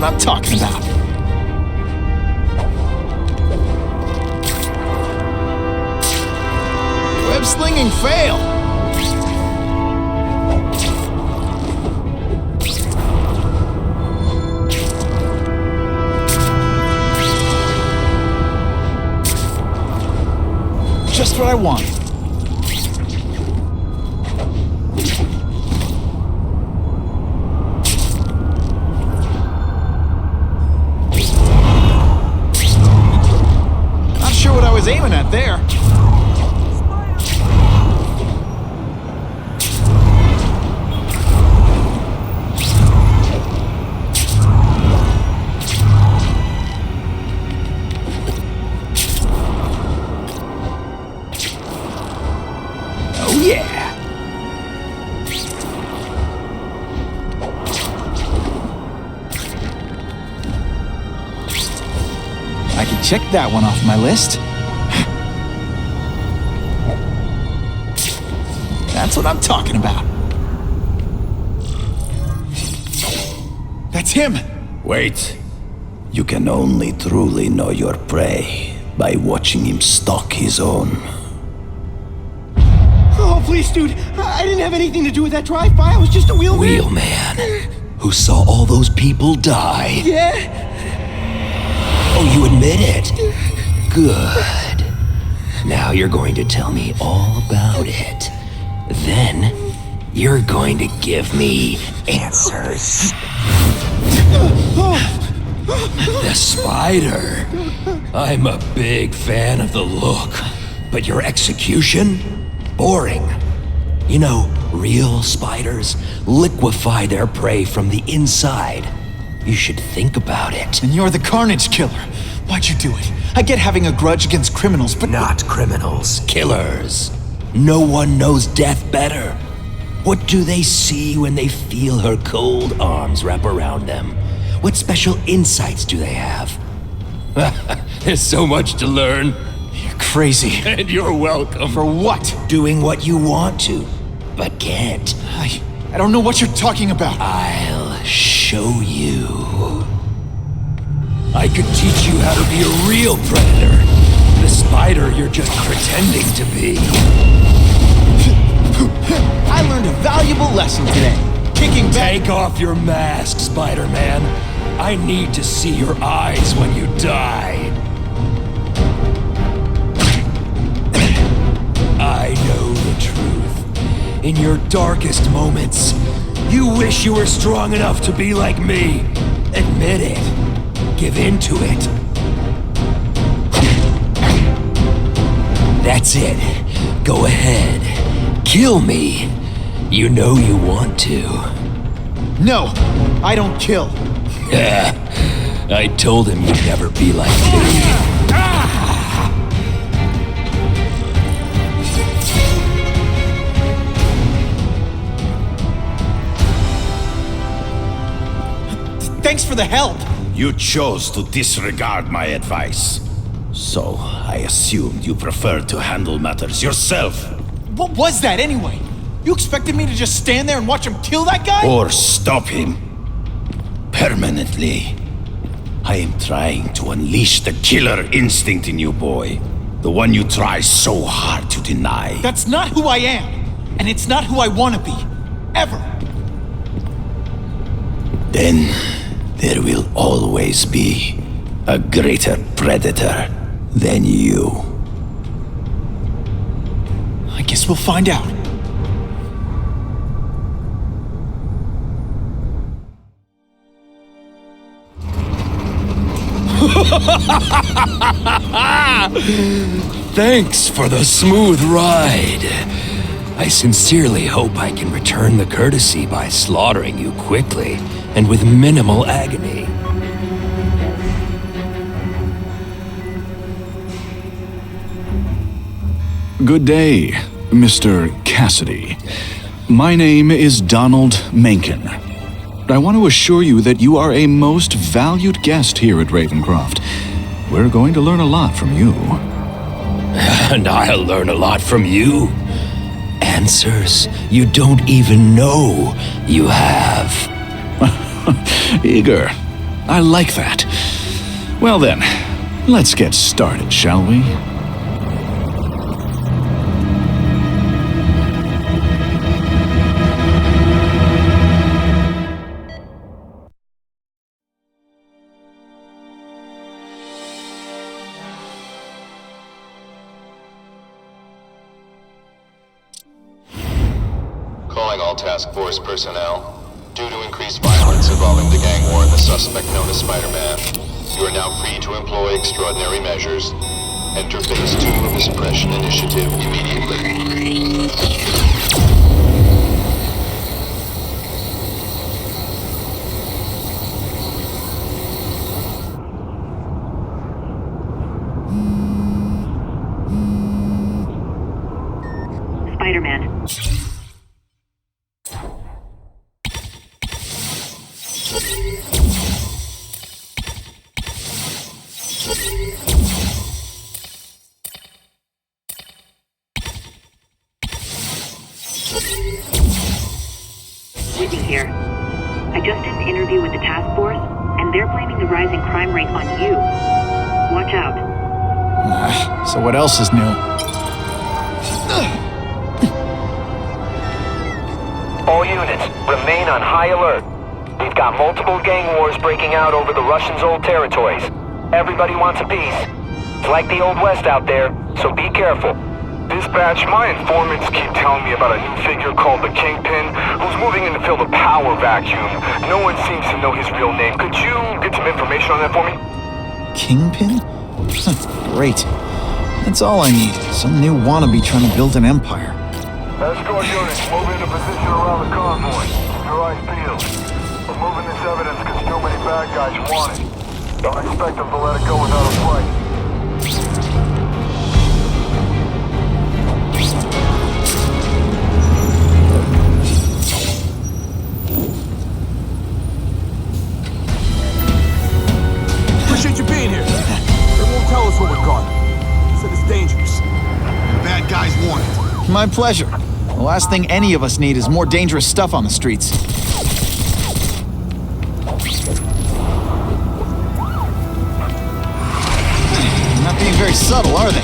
what I'm talking about. Web slinging fail. Just what I wanted. Not sure what I was aiming at there. Check that one off my list. That's what I'm talking about. That's him! Wait. You can only truly know your prey by watching him stalk his own. Oh, please, dude. I didn't have anything to do with that drive-by. I was just a wheelman. Wheelman? Who saw all those people die? Yeah? Oh, you admit it? Good. Now you're going to tell me all about it. Then, you're going to give me answers. The spider. I'm a big fan of the look, but your execution? Boring. You know, real spiders liquefy their prey from the inside. You should think about it. And you're the Carnage Killer. Why'd you do it? I get having a grudge against criminals, but... Not criminals, killers. No one knows death better. What do they see when they feel her cold arms wrap around them? What special insights do they have? There's so much to learn. You're crazy. And you're welcome. For what? Doing what you want to, but can't. I don't know what you're talking about. I'll show you. I could teach you how to be a real predator. The spider you're just pretending to be. I learned a valuable lesson today. Kicking back. Take off your mask, Spider-Man. I need to see your eyes when you die. I know the truth. In your darkest moments, you wish you were strong enough to be like me. Admit it. Give in to it. That's it. Go ahead. Kill me. You know you want to. No, I don't kill. I told him you'd never be like me. Thanks for the help. You chose to disregard my advice. So, I assumed you preferred to handle matters yourself. What was that anyway? You expected me to just stand there and watch him kill that guy? Or stop him. Permanently. I am trying to unleash the killer instinct in you, boy. The one you try so hard to deny. That's not who I am. And it's not who I want to be. Ever. Then, there will always be a greater predator than you. I guess we'll find out. Thanks for the smooth ride. I sincerely hope I can return the courtesy by slaughtering you quickly and with minimal agony. Good day, Mr. Cassidy. My name is Donald Mencken. I want to assure you that you are a most valued guest here at Ravencroft. We're going to learn a lot from you. And I'll learn a lot from you. Answers you don't even know you have. Eager. I like that. Well then, let's get started, shall we? Calling all task force personnel. Due to increased violence involving the gang war and the suspect known as Spider-Man, you are now free to employ extraordinary measures. Enter phase 2 of the suppression initiative immediately. Spider-Man. Luigi here. I just did an interview with the task force, and they're blaming the rising crime rate on you. Watch out. So what else is new? All units, remain on high alert. We've got multiple gang wars breaking out over the Russians' old territories. Everybody wants a piece. It's like the Old West out there, so be careful. Dispatch, my informants keep telling me about a new figure called the Kingpin, who's moving in to fill the power vacuum. No one seems to know his real name. Could you get some information on that for me? Kingpin? Great. That's all I need. Some new wannabe trying to build an empire. Escort units, move into position around the convoy. Keep your eyes peeled. We're moving this evidence because too many bad guys want it. Don't expect them to let it go without a fight. Appreciate you being here. They won't tell us what we got. Said it's dangerous. Bad guys want it. My pleasure. The last thing any of us need is more dangerous stuff on the streets. Not being very subtle, are they?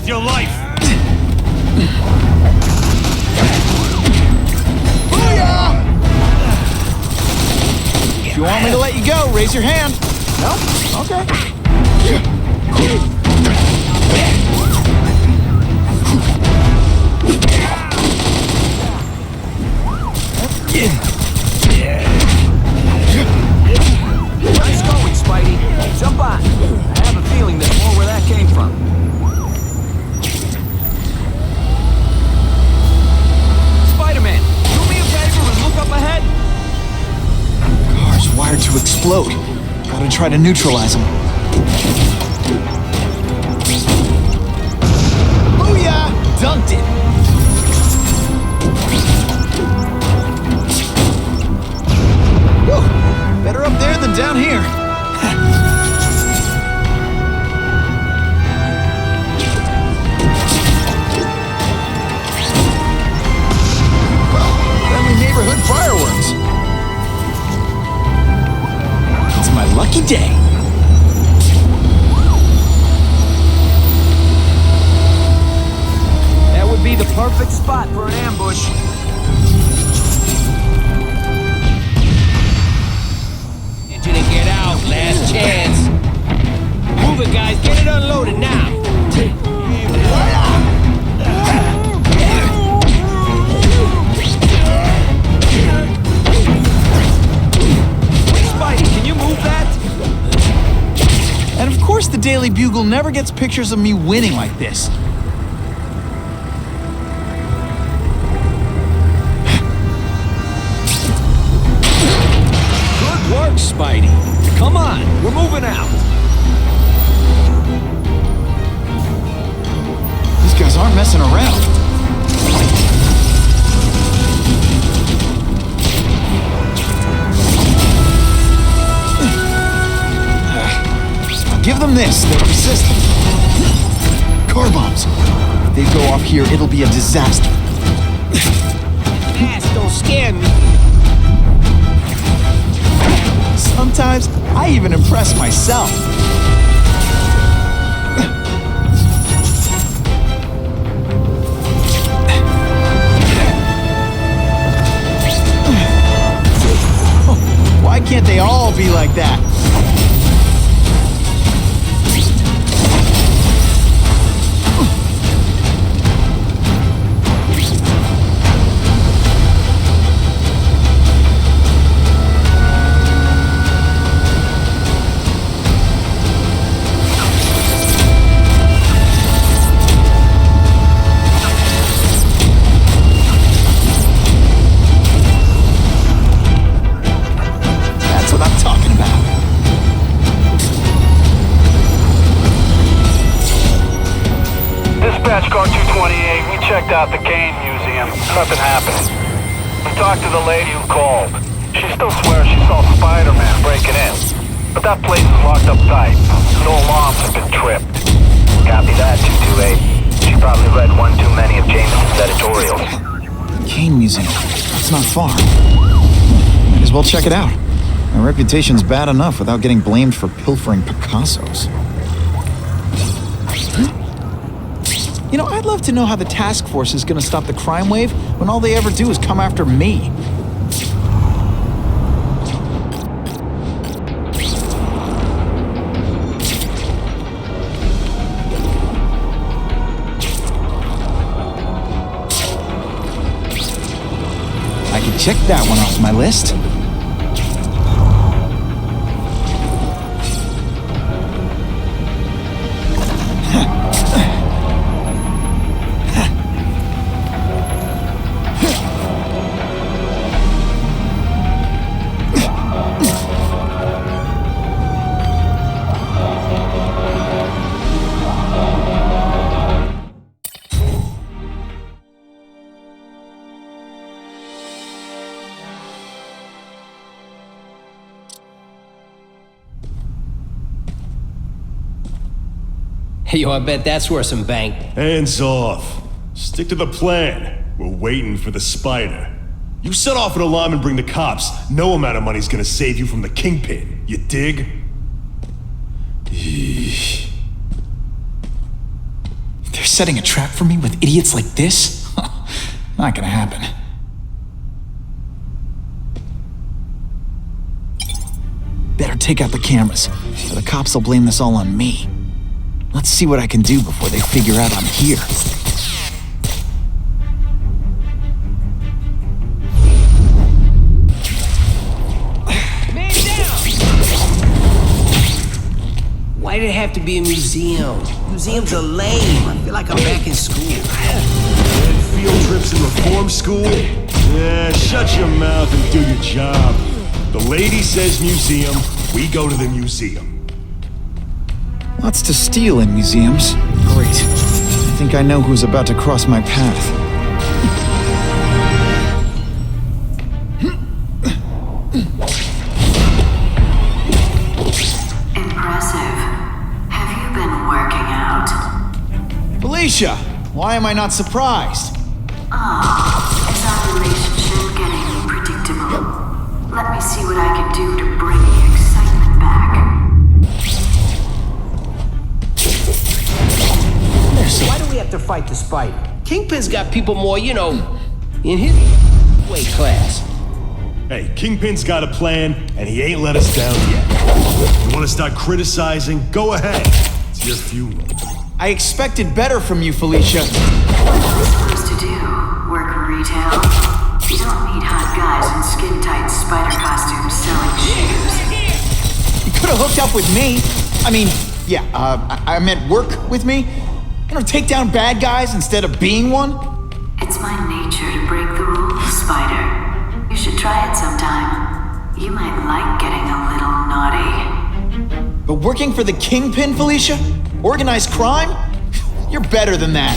Your life! Booyah! If you want me to let you go, raise your hand. No? Okay. Nice going, Spidey. Jump on. I have a feeling there's more where that came from. Spider-Man, do me a favor and look up ahead. Car's wired to explode. Gotta try to neutralize them. Booyah! Dunked it! Whew. Better up there than down here. Friendly neighborhood fireworks. It's my lucky day. That would be the perfect spot for an ambush. To get out, last chance. Move it, guys. Get it unloaded now. Spidey, can you move that? And of course the Daily Bugle never gets pictures of me winning like this. Spidey. Come on, we're moving out. These guys aren't messing around. I'll give them this. They're persistent. Car bombs. If they go off here, it'll be a disaster. Mask don't scare me. Sometimes I even impress myself. Why can't they all be like that? Dispatch car 228, we checked out the game museum. Nothing happening. We talked to the lady who called. She still swears she saw Spider-Man breaking in. But that place is locked up tight. No alarms have been tripped. Copy that, 228. She probably read one too many of Jameson's editorials. Kane Museum. That's not far. Might as well check it out. My reputation's bad enough without getting blamed for pilfering Picassos. You know, I'd love to know how the task force is gonna stop the crime wave when all they ever do is come after me. I can check that one off my list. Hey, yo, I bet that's worth some bank. Hands off. Stick to the plan. We're waiting for the spider. You set off an alarm and bring the cops. No amount of money's gonna save you from the kingpin. You dig? They're setting a trap for me with idiots like this? Not gonna happen. Better take out the cameras, or the cops will blame this all on me. Let's see what I can do before they figure out I'm here. Man down! Why did it have to be a museum? Museums are lame. I feel like I'm back in school. And field trips in reform school? Yeah, shut your mouth and do your job. The lady says museum, we go to the museum. Lots to steal in museums. Great. I think I know who's about to cross my path. Impressive. Have you been working out? Felicia! Why am I not surprised? Is our relationship getting predictable? Let me see what I can do to bring the excitement back. Why do we have to fight the spider? Kingpin's got people more, you know, in his weight class. Hey, Kingpin's got a plan, and he ain't let us down yet. You want to start criticizing? Go ahead. It's your funeral. I expected better from you, Felicia. What am I supposed to do? Work retail? You don't need hot guys in skin-tight spider costumes selling shoes. You could have hooked up with me. I mean, yeah, I meant work with me. You know, take down bad guys instead of being one. It's my nature to break the rules, Spider. You should try it sometime. You might like getting a little naughty. But working for the Kingpin, Felicia? Organized crime? You're better than that.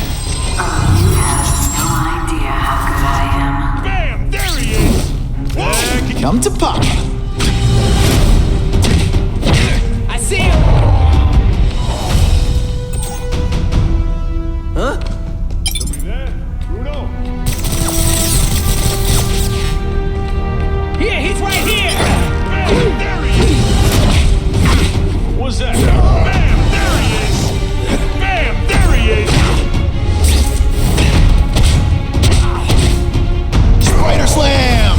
Oh, you have no idea how good I am. Bam! There he is! Whoa! Come to Papa. I see him! Huh? Somebody there? Bruno? Here, he's right here! Bam! There he is! What's that? Bam! There he is! Bam! There he is! Spider Slam!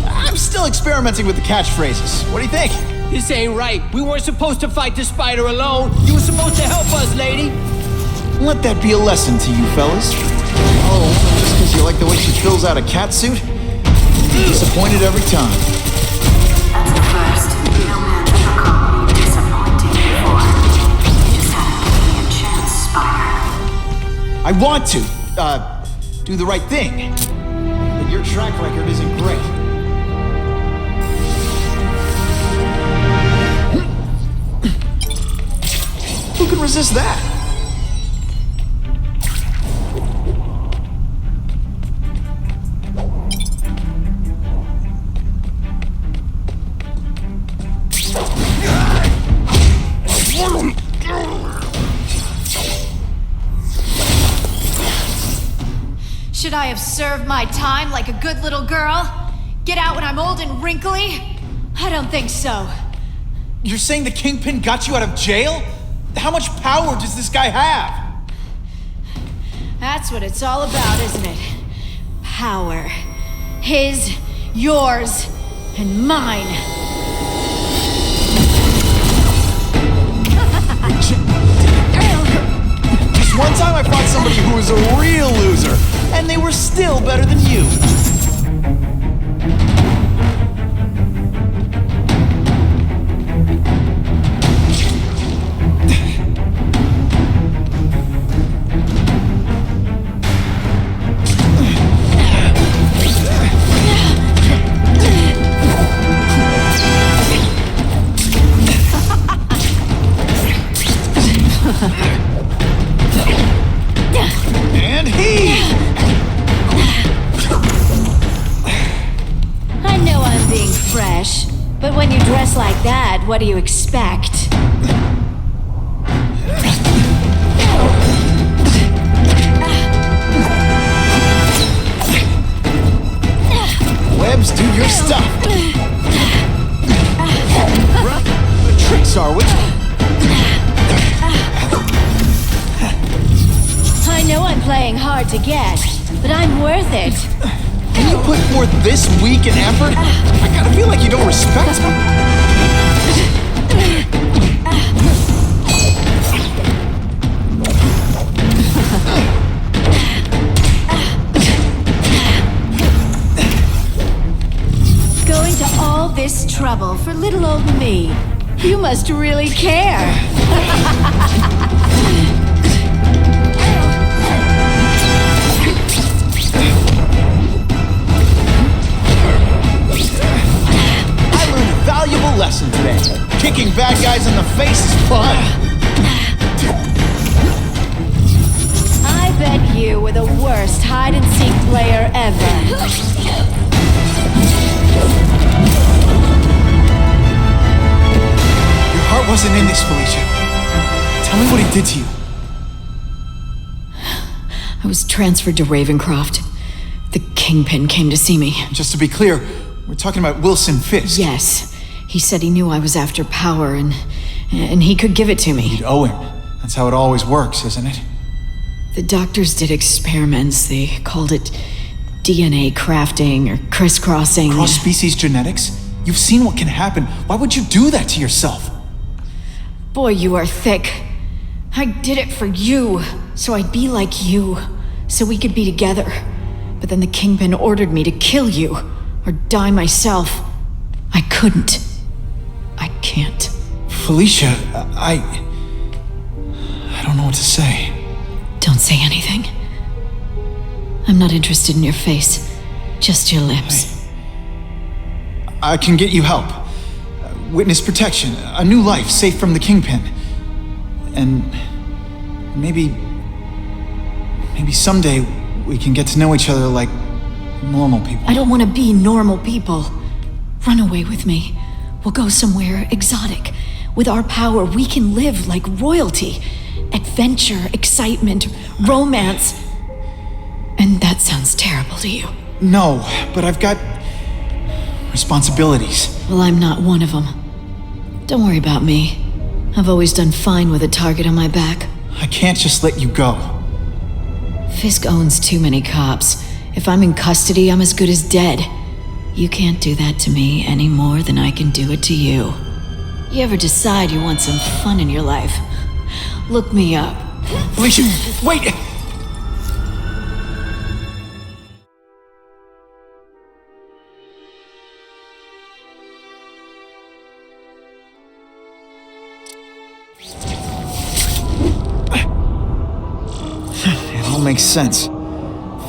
I'm still experimenting with the catchphrases. What do you think? This ain't right. We weren't supposed to fight the spider alone. You were supposed to help us, lady. Let that be a lesson to you fellas. Oh, just because you like the way she fills out a cat suit? Disappointed every time. That's the first. No man ever called me disappointing before. You just haven't given me a chance, Spider. I want to, do the right thing. But your track record isn't great. Who can resist that? Should I have served my time like a good little girl? Get out when I'm old and wrinkly? I don't think so. You're saying the Kingpin got you out of jail? How much power does this guy have? That's what it's all about, isn't it? Power. His, yours, and mine. Just one time I fought somebody who was a real loser, and they were still better than you. And he! I know I'm being fresh, but when you dress like that, what do you expect? Webs, do your stuff! The tricks are with I know I'm playing hard to get, but I'm worth it. Can you put forth this week in effort? I kinda feel like you don't respect me. Going to all this trouble for little old me. You must really care. I learned a valuable lesson today. Kicking bad guys in the face is fun. I bet you were the worst hide-and-seek player ever. Your heart wasn't in this, Felicia. Tell me what he did to you. I was transferred to Ravencroft. The Kingpin came to see me. Just to be clear, we're talking about Wilson Fisk. Yes. He said he knew I was after power and he could give it to me. You'd owe him. That's how it always works, isn't it? The doctors did experiments. They called it DNA crafting or crisscrossing. Cross-species genetics? You've seen what can happen. Why would you do that to yourself? Boy, you are thick. I did it for you, so I'd be like you, so we could be together. But then the Kingpin ordered me to kill you, or die myself. I couldn't. I can't. Felicia, I don't know what to say. Don't say anything. I'm not interested in your face, just your lips. I can get you help. witness protection, a new life safe from the Kingpin. And maybe someday we can get to know each other like normal people. I don't want to be normal people. Run away with me. We'll go somewhere exotic. With our power, we can live like royalty. Adventure, excitement, romance. And that sounds terrible to you. No, but I've got responsibilities. Well, I'm not one of them. Don't worry about me. I've always done fine with a target on my back. I can't just let you go. Fisk owns too many cops. If I'm in custody, I'm as good as dead. You can't do that to me any more than I can do it to you. You ever decide you want some fun in your life? Look me up. Felicia, wait! It all makes sense.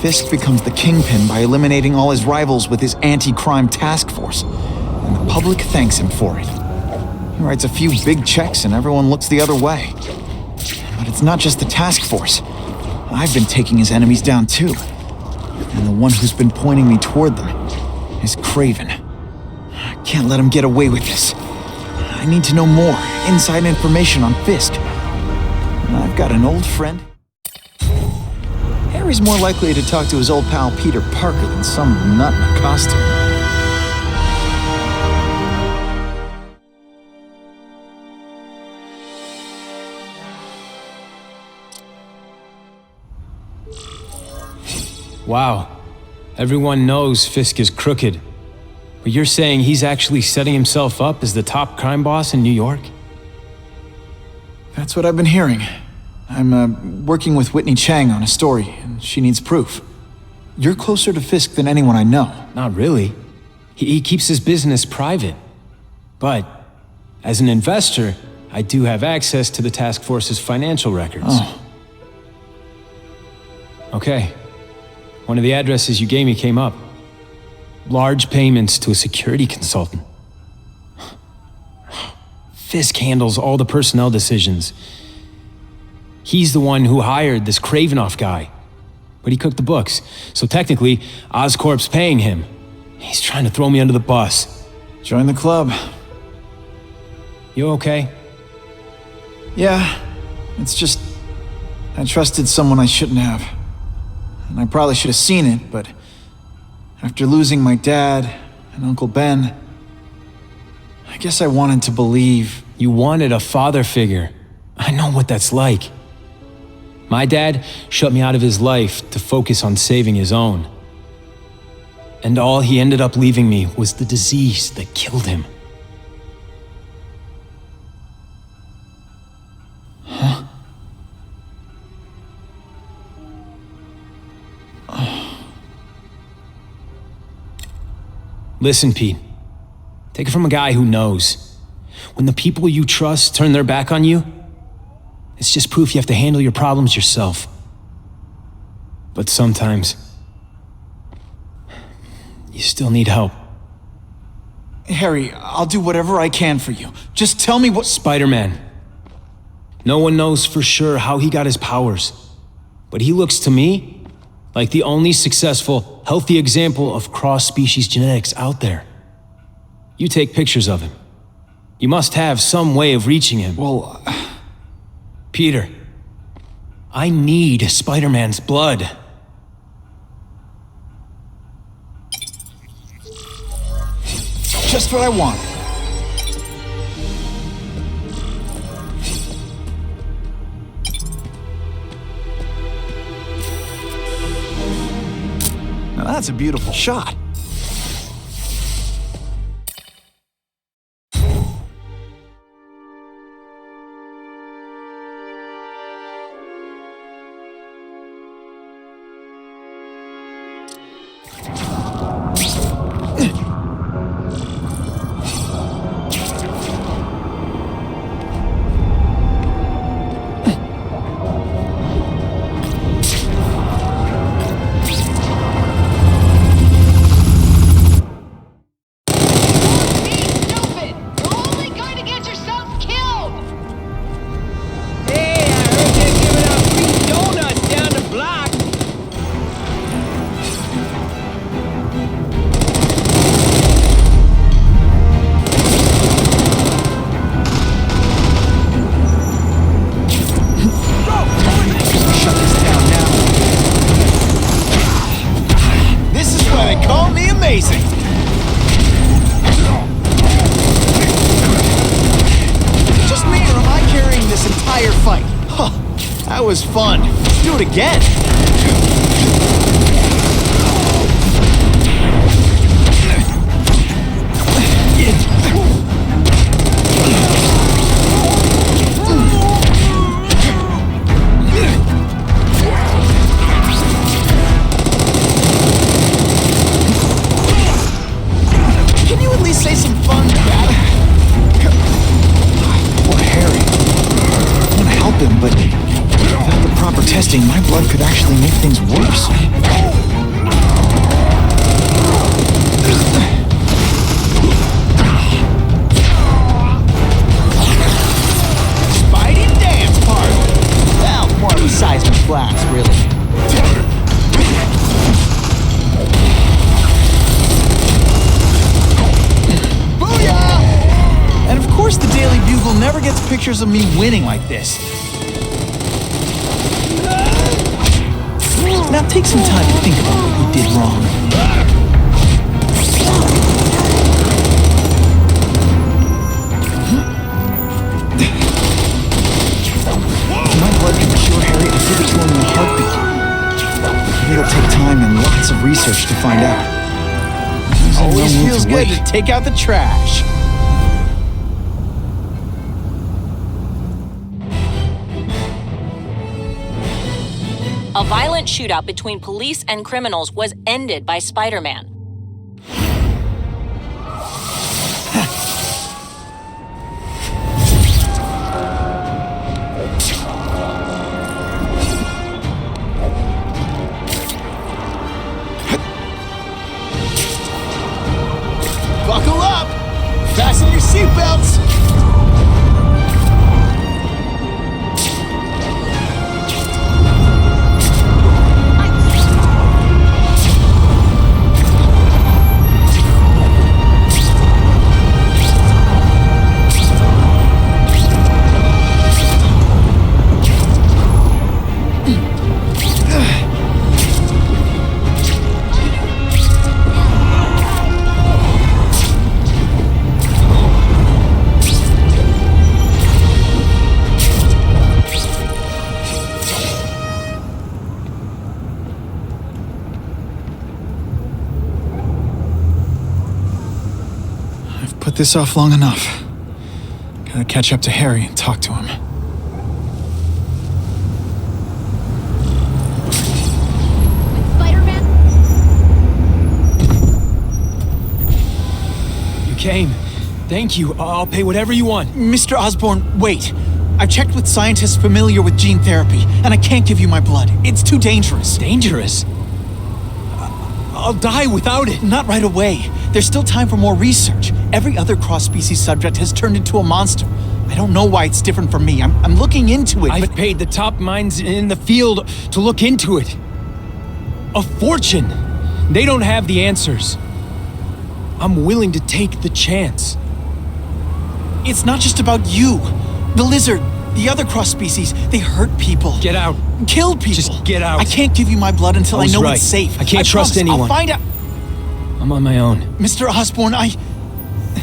Fisk becomes the Kingpin by eliminating all his rivals with his anti-crime task force, and the public thanks him for it. He writes a few big checks and everyone looks the other way. But it's not just the task force. I've been taking his enemies down too. And the one who's been pointing me toward them is Kraven. I can't let him get away with this. I need to know more, inside information on Fisk. And I've got an old friend. Harry's more likely to talk to his old pal Peter Parker than some nut in a costume. Wow. Everyone knows Fisk is crooked. But you're saying he's actually setting himself up as the top crime boss in New York? That's what I've been hearing. I'm working with Whitney Chang on a story, and she needs proof. You're closer to Fisk than anyone I know. Not really. He keeps his business private. But, as an investor, I do have access to the task force's financial records. Oh. Okay. One of the addresses you gave me came up. Large payments to a security consultant. Fisk handles all the personnel decisions. He's the one who hired this Kravenoff guy. But he cooked the books, so technically, Oscorp's paying him. He's trying to throw me under the bus. Join the club. You okay? Yeah, it's just... I trusted someone I shouldn't have. And I probably should have seen it, but... after losing my dad and Uncle Ben... I guess I wanted to believe... You wanted a father figure. I know what that's like. My dad shut me out of his life to focus on saving his own. And all he ended up leaving me was the disease that killed him. Huh? Listen, Pete. Take it from a guy who knows. When the people you trust turn their back on you, it's just proof you have to handle your problems yourself. But sometimes, you still need help. Harry, I'll do whatever I can for you. Just tell me what— Spider-Man. No one knows for sure how he got his powers. But he looks to me like the only successful, healthy example of cross-species genetics out there. You take pictures of him. You must have some way of reaching him. Well... Peter, I need Spider-Man's blood. Just what I want. Now that's a beautiful shot. That was fun. Let's do it again. Can you at least say some fun battle? Poor Harry. I want to help him, but without the proper testing, my blood could actually make things worse. Spidey dance party! Well, more of a seismic blast, really. And of course the Daily Bugle never gets pictures of me winning like this. Now take some time to think about what you did wrong. My blood can cure Harry. I give it to him in a heartbeat. Maybe it'll take time and lots of research to find out. Always feels good to take out the trash. A violent shootout between police and criminals was ended by Spider-Man. Buckle up! Fasten your seatbelts! Put this off long enough. Gotta catch up to Harry and talk to him. Spider-Man? You came. Thank you. I'll pay whatever you want. Mr. Osborn, wait. I've checked with scientists familiar with gene therapy, and I can't give you my blood. It's too dangerous. Dangerous? I'll die without it. Not right away. There's still time for more research. Every other cross-species subject has turned into a monster. I don't know why it's different from me. I'm looking into it, I've paid the top minds in the field to look into it. A fortune. They don't have the answers. I'm willing to take the chance. It's not just about you. The lizard, the other cross-species, they hurt people. Get out. Kill people. Just get out. I can't give you my blood until I know right. it's safe. I can't trust promise. anyone. I'll find out. I'm on my own. Mr. Osborn,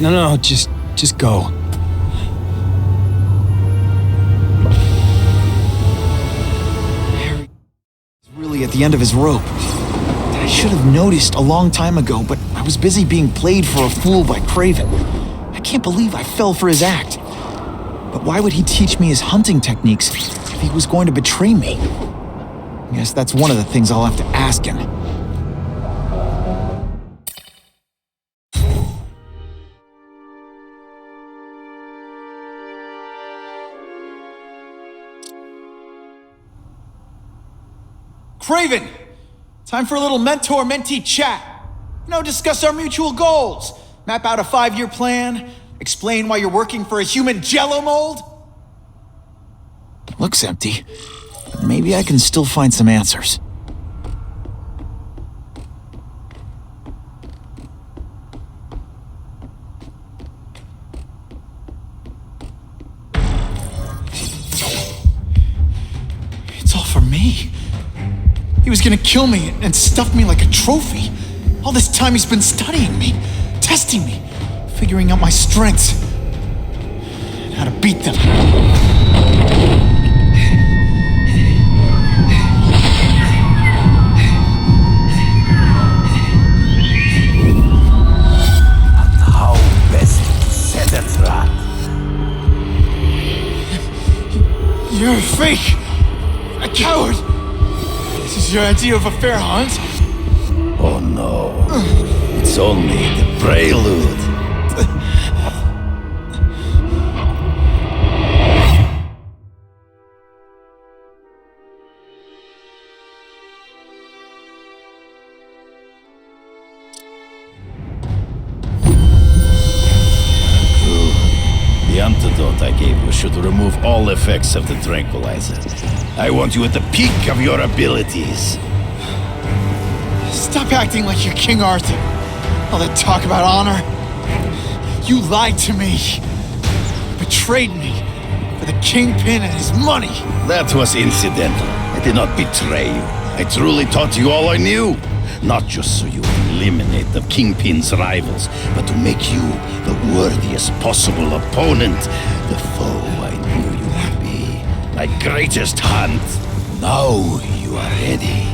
No, just go. Harry is really at the end of his rope. I should have noticed a long time ago, but I was busy being played for a fool by Kraven. I can't believe I fell for his act. But why would he teach me his hunting techniques if he was going to betray me? I guess that's one of the things I'll have to ask him. Kraven! Time for a little mentor-mentee chat. Discuss our mutual goals. Map out a 5-year plan. Explain why you're working for a human jello mold. Looks empty, but maybe I can still find some answers. It's all for me. He was gonna kill me and stuff me like a trophy. All this time he's been studying me, testing me, figuring out my strengths, and how to beat them. Fake! A coward! This is your idea of a fair hunt? Oh no. It's only the prelude. The antidote I gave you should remove all effects of the tranquilizer. I want you at the peak of your abilities. Stop acting like you're King Arthur. All that talk about honor. You lied to me. Betrayed me for the Kingpin and his money. That was incidental. I did not betray you. I truly taught you all I knew. Not just so you would eliminate the Kingpin's rivals, but to make you the worthiest possible opponent. The foe I knew you would be. My greatest hunt. Now you are ready.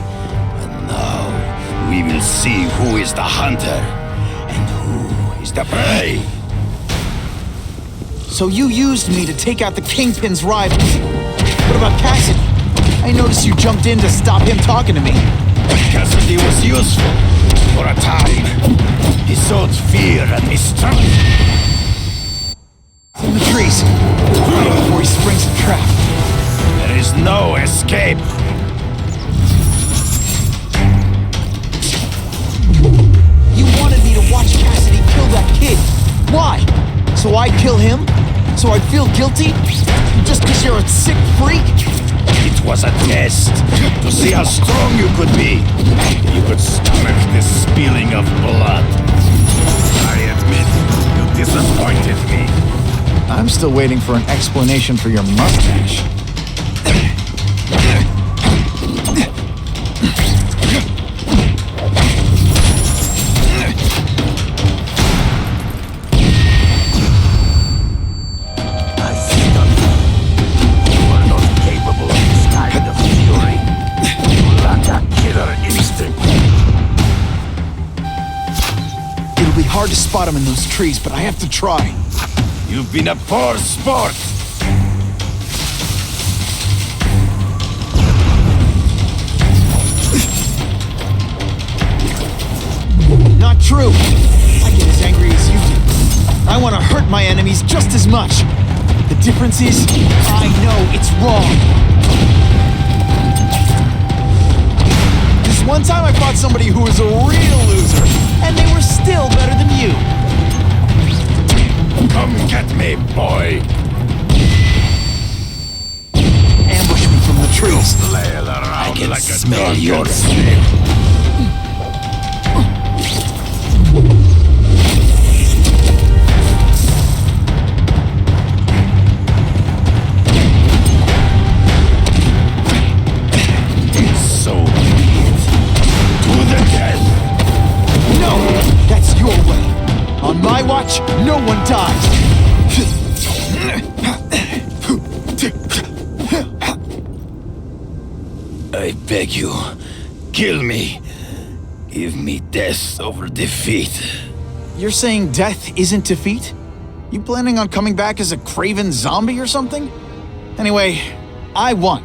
And now we will see who is the hunter and who is the prey. So you used me to take out the Kingpin's rivals. What about Cassidy? I noticed you jumped in to stop him talking to me. Cassidy was useful for a time. He sowed fear and mistrust. In the trees. Before he springs a trap. There is no escape. You wanted me to watch Cassidy kill that kid. Why? So I'd kill him? So I'd feel guilty? Just because you're a sick freak? It was a test to see how strong you could be. You could stomach the spilling of blood. I admit, you disappointed me. I'm still waiting for an explanation for your mustache. Hard to spot him in those trees, but I have to try. You've been a poor sport. Not true. I get as angry as you do. I want to hurt my enemies just as much. The difference is, I know it's wrong. This one time I fought somebody who was a real loser, and they were still better than you. Come get me, boy. Ambush me from the trees. Flail around I can like smell a your So be it. To the death. No, that's your way. On my watch, no one dies. I beg you, kill me. Give me death over defeat. You're saying death isn't defeat? You planning on coming back as a Kraven zombie or something? Anyway, I won.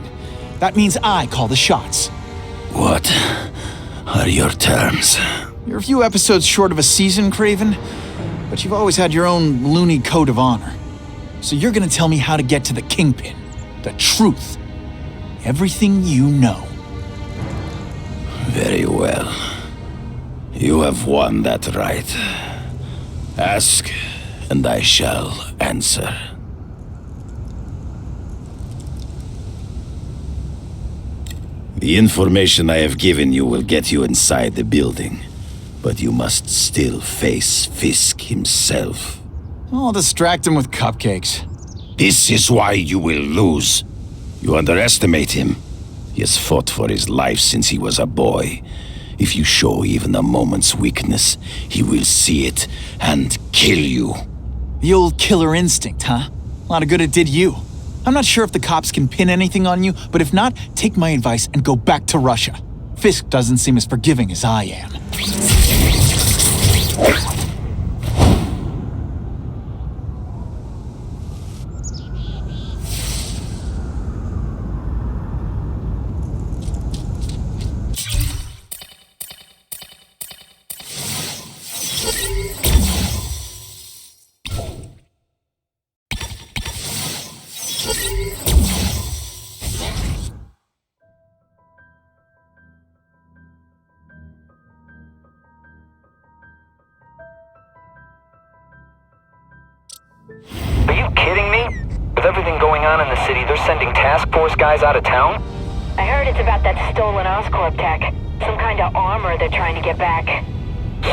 That means I call the shots. What are your terms? You're a few episodes short of a season, Kraven, but you've always had your own loony code of honor. So you're gonna tell me how to get to the Kingpin. The truth. Everything you know. Very well. You have won that right. Ask, and I shall answer. The information I have given you will get you inside the building, but you must still face Fisk himself. I'll distract him with cupcakes. This is why you will lose. You underestimate him. He has fought for his life since he was a boy. If you show even a moment's weakness, he will see it and kill you. The old killer instinct, huh? A lot of good it did you. I'm not sure if the cops can pin anything on you, but if not, take my advice and go back to Russia. Fisk doesn't seem as forgiving as I am. Are you kidding me? With everything going on in the city, they're sending task force guys out of town? I heard it's about that stolen Oscorp tech. Some kind of armor they're trying to get back.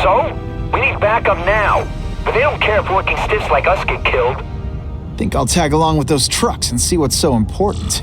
So? We need backup now. But they don't care if working stiffs like us get killed. Think I'll tag along with those trucks and see what's so important.